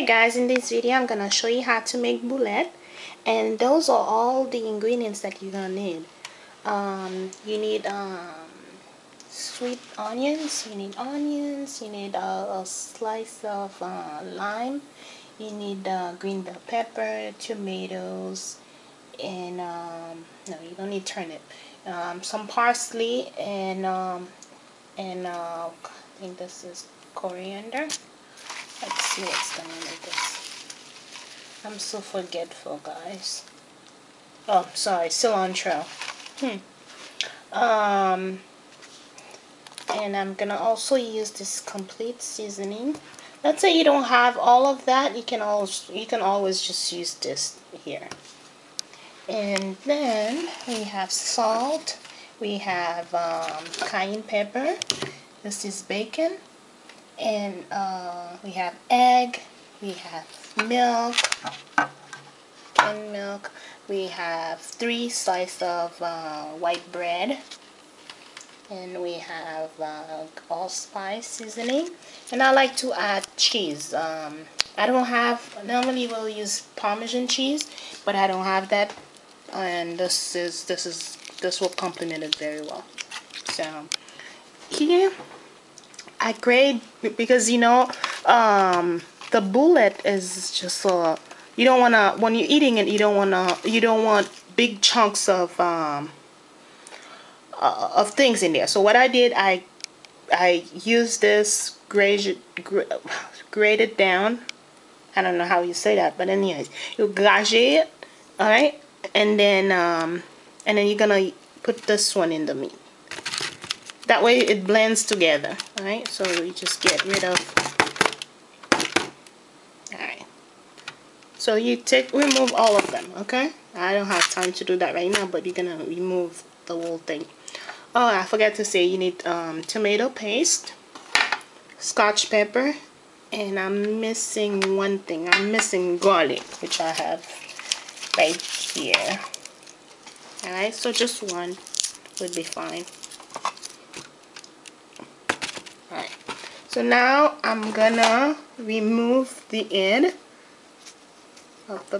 Okay guys, in this video I'm gonna show you how to make boulette, and those are all the ingredients that you're gonna need. You need sweet onions, you need a slice of lime, you need green bell pepper, tomatoes, and no, you don't need turnip, some parsley, and I think this is coriander. Let's see what's the name of this. I'm so forgetful, guys. Oh, sorry, cilantro. And I'm gonna also use this complete seasoning. Let's say you don't have all of that, you can always just use this here. And then we have salt, we have cayenne pepper. This is bacon. And we have egg, we have milk, and milk. We have 3 slices of white bread, and we have allspice seasoning. And I like to add cheese. I don't have, normally we'll use Parmesan cheese, but I don't have that, and this will complement it very well. So here I grade, because you know the boulette is just you don't wanna, when you're eating it, you don't want big chunks of things in there. So what I did, I used this grated down. I don't know how you say that, but anyways, you grate it, all right, and then you're gonna put this one in the meat. That way it blends together, alright? So you just get rid of, alright. So you remove all of them, okay? I don't have time to do that right now, but you're gonna remove the whole thing. Oh, I forgot to say, you need tomato paste, scotch pepper, and I'm missing one thing. I'm missing garlic, which I have right here. Alright, so just one would be fine. Alright, so now I'm gonna remove the end of the